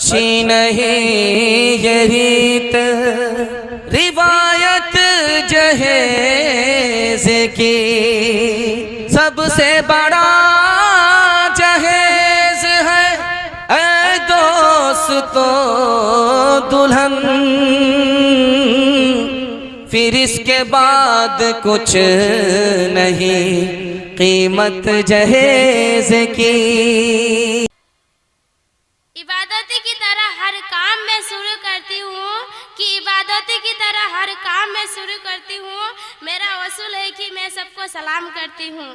अच्छी नहीं ये रीत रिवायत जहेज की, सबसे बड़ा जहेज है ऐ दोस्तों दुल्हन, फिर इसके बाद कुछ नहीं कीमत जहेज की। इबादत की तरह हर काम में शुरू करती हूँ कि इबादत की तरह हर काम में शुरू करती हूँ। मेरा वसूल है कि मैं सबको सलाम करती हूँ।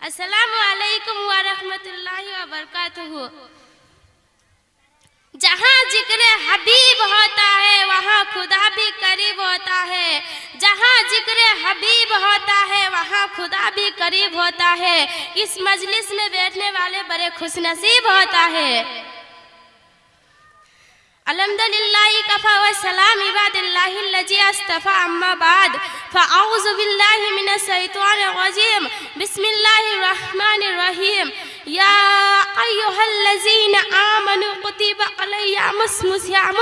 अस्सलामु अलैकुम व रहमतुल्लाहि व बरकातुहू। जहाँ जिक्र हबीब होता है वहाँ खुदा भी करीब होता है। जहाँ जिक्र हबीब होता है वहाँ खुदा भी करीब होता है। इस मजलिस में बैठने वाले बड़े खुशनसीब होता है। अल्हम्दुलिल्लाहि कफ़ा व सलाम इबादिल्लाहि लजी अस्तफ़ा अम्मा बाद फ़अऊज़ु बिल्लाहि मिनश शैतानिर रजीम बिस्मिल्लाहिर रहमानिर रहीम। या अय्युहल्लज़ीना आमनू कुतिबा अलैकुमुस सियाम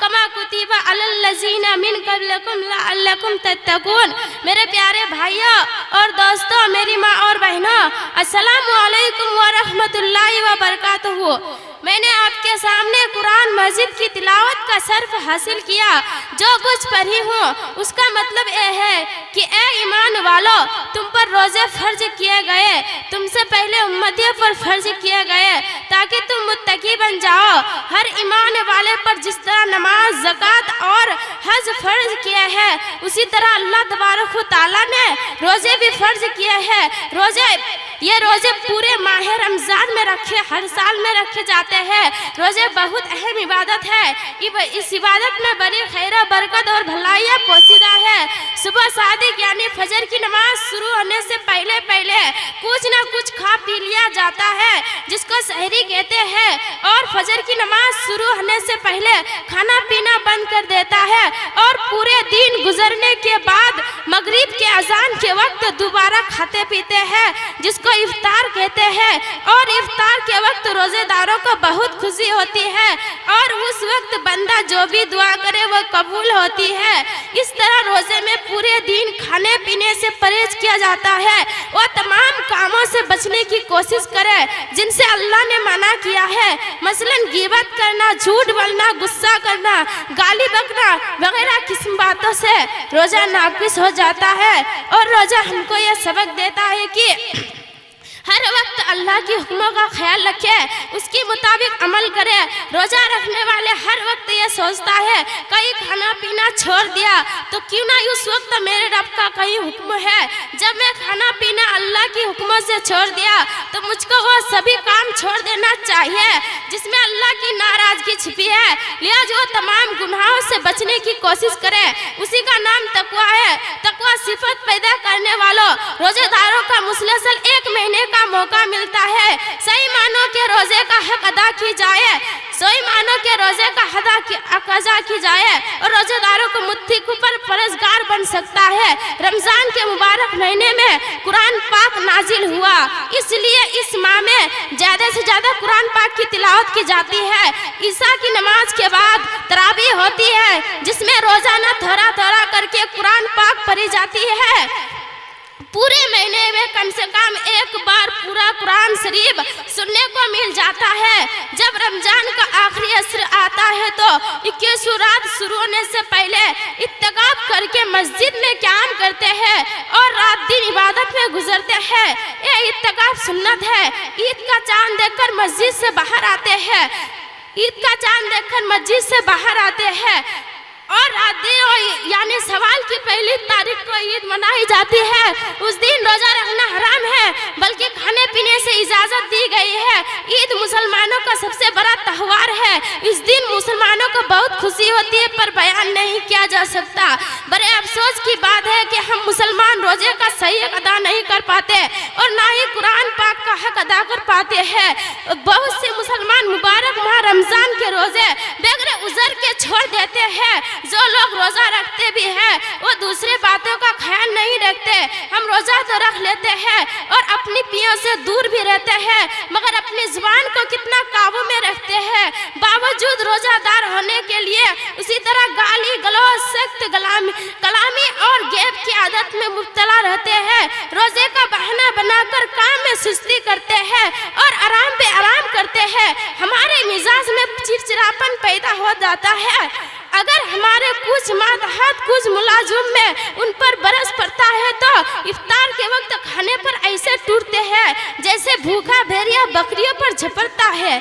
कमा कुतिबा अलल्लज़ीना मिन क़ब्लिकुम लअल्लकुम तत्तक़ून। मेरे प्यारे भाइयों और दोस्तों, मेरी माँ और बहनों, अस्सलामु अलैकुम व रहमतुल्लाहि व बरकातुहू। मैंने आपके सामने कुरान मस्जिद की तिलावत का शर्फ हासिल किया। जो कुछ पढ़ी हूँ उसका मतलब यह है कि ए ईमान वालो, तुम पर रोजे फर्ज किए गए, तुमसे पहले उम्मतियों पर फर्ज किए गए ताकि तुम मुत्तकी बन जाओ। हर ईमान वाले पर जिस तरह नमाज, ज़कात और हज फर्ज किए हैं उसी तरह अल्लाह तबारक व तआला ने रोजे भी फर्ज किए हैं। ये रोजे पूरे माह रमजान में हर साल में रखे जाते हैं। रोजे बहुत अहम इबादत है। इस इबादत में बड़ी खैर, बरकत और भलाइयाँ पोशीदा है। सुबह सादिक यानी फजर की नमाज शुरू होने से पहले कुछ ना कुछ खा पी लिया जाता है जिसको सहरी कहते हैं, और फजर की नमाज शुरू होने से पहले खाना पीना बंद कर देता है, और पूरे दिन गुजरने के बाद मगरिब के अजान के वक्त दोबारा खाते पीते हैं जिसको इफ्तार कहते हैं। और इफ्तार के वक्त रोजेदारों को बहुत खुशी होती है और उस वक्त बंदा जो भी दुआ करे वो कबूल होती है। इस तरह रोजे में पूरे दिन खाने पीने से परहेज किया जाता है। वो तमाम कामों से बचने की कोशिश करे जिनसे अल्लाह ने मना किया है, मसलन गिबत करना, झूठ बोलना, गुस्सा करना, गाली बकना वगैरह किस्म बातों से रोजा नाक़िस हो जाता है। और रोजा हमको यह सबक देता है कि हर वक्त अल्लाह की हुक्मों का ख्याल रखे, उसके मुताबिक अमल करे। रोजा रखने वाले हर वक्त ये सोचता है कहीं खाना पीना छोड़ दिया तो क्यों ना उस वक्त मेरे रब का कहीं हुक्म है। जब मैं खाना पीना अल्लाह की हुक्मों से छोड़ दिया तो मुझको वो सभी काम छोड़ देना चाहिए जिसमें अल्लाह की नाराजगी छिपी है। लिहाजा वो तमाम गुनाहों से बचने की कोशिश करे, उसी का नाम तकवा है। तकवा सिफत पैदा करने वालों रोजेदारों का मुसलसल 1 महीने का मौका मिलता है। सही मानों के रोजे का हक अदा की जाए, सही मानों के रोजे का अदा की जाए और रोजेदारों को मुत्तकी पर फरजगार बन सकता है। रमजान के मुबारक महीने में कुरान पाक नाजिल हुआ, इसलिए इस माह में ज्यादा से ज्यादा कुरान पाक की तिलावत की जाती है। ईशा की नमाज के बाद तरावी होती है जिसमें रोजाना थोड़ा थोड़ा करके कुरान पाक पढ़ी जाती है। पूरे महीने में कम से कम एक बार पूरा कुरान शरीफ सुनने को मिल जाता है। जब रमजान का आखिरी असर आता है तो 21 रात शुरू होने से पहले इत्तिकाफ करके मस्जिद में क़याम करते हैं और रात दिन इबादत में गुजरते हैं। ये इत्तिकाफ सुन्नत है। ईद का चांद देखकर मस्जिद से बाहर आते हैं, ईद का चांद देखकर मस्जिद से बाहर आते हैं और यानी सवाल की पहली तारीख को ईद मनाई जाती है। उस दिन रोजा रखना हराम है बल्कि खाने पीने से इजाजत दी गई है। ईद मुसलमानों का सबसे बड़ा त्योहार है। इस दिन मुसलमानों को बहुत खुशी होती है, तकरीब पर बयान नहीं किया जा सकता। बड़े अफसोस की बात है कि हम मुसलमान रोजे का सही अदा नहीं कर पाते और ना ही कुरान पाक का हक अदा कर पाते हैं। बहुत से मुसलमान मुबारक माह रमजान के रोजे बगैर उज़र के छोड़ देते हैं। जो लोग रोजा रखते भी हैं वो दूसरे बातों का ख्याल नहीं रखते। हम रोजा तो रख लेते हैं और अपनी पियों से दूर भी रहते हैं, मगर अपनी जुबान को कितना काबू में रखते हैं। बावजूद रोजादार होने के लिए उसी तरह गाली गलौज, सख्त कलामी और गैब की आदत में मुब्तला रहते हैं। रोजे का बहाना बनाकर काम में सुस्ती करते हैं और आराम पे आराम करते हैं। हमारे मिजाज में चिड़चिड़ापन पैदा हो जाता है। अगर हमारे कुछ मातहत कुछ मुलाजिम में उन पर बरस पड़ता है तो इफ्तार के वक्त खाने पर ऐसे टूटते हैं जैसे भूखा भेड़िया बकरियों पर झपटता है।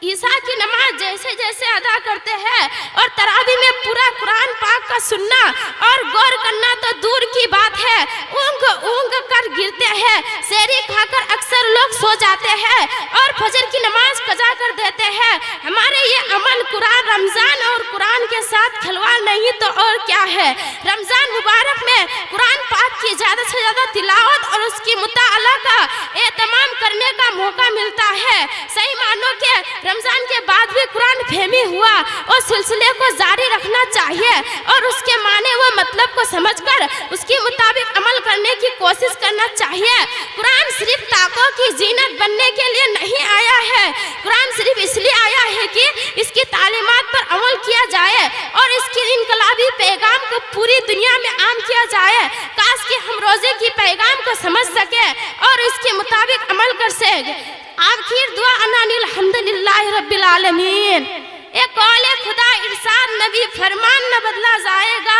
ईसा की नमाज जैसे जैसे अदा करते हैं और तरावी में पूरा कुरान पाक का सुनना और गौर करना तो दूर की बात है, ऊँग ऊँग कर गिरते हैं। सेहरी खाकर अक्सर लोग सो जाते हैं और फजर की नमाज कजा कर देते हैं। हमारे ये अमल कुरान रमजान और कुरान के साथ खिलवाड़ नहीं तो और क्या है। रमजान मुबारक में कुरान पाक की ज़्यादा से ज़्यादा तिलावत और उसकी मुताला का एहतमाम करने का मौका मिलता है। सही मानो के रमजान के बाद भी कुरान फहमी हुआ और सिलसिले को जारी रखना चाहिए और उसके माने व मतलब को समझकर उसके मुताबिक अमल करने की कोशिश करना चाहिए। कुरान सिर्फ ताकों की जीनत बनने के लिए नहीं आया है। कुरान सिर्फ इसलिए आया है कि इसकी तालीमात पर अमल किया जाए और इसके इनकलाबी पैगाम को पूरी दुनिया में आम किया जाए। काश कि हम रोजे की पैगाम को समझ सके और इसके मुताबिक अमल कर सके। आखिर दुआ अनिल हम्दुलिल्लाह रब्बिल आलमीन। एक कौले खुदा इरशाद नबी फरमान न बदला जाएगा।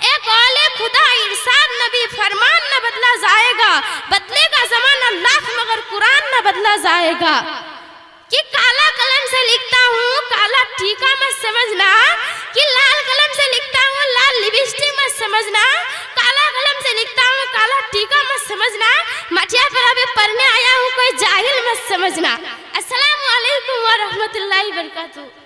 एक कौले खुदा इरशाद नबी फरमान न बदला जाएगा। बदलेगा ज़माना लाख मगर कुरान न बदला जाएगा। कि काला कलम से लिखता हूँ काला टीका मत समझना, कि लाल कलम से लिखता हूँ लाल लिपस्टिक मत समझना, काला कलम से लिखता हूँ काला टीका मत समझना, मटिया पर अभी पढ़ने आया हूँ कोई जाहिल मत समझना। अस्सलामु अलैकुम व रहमतुल्लाहि व बरकातहू।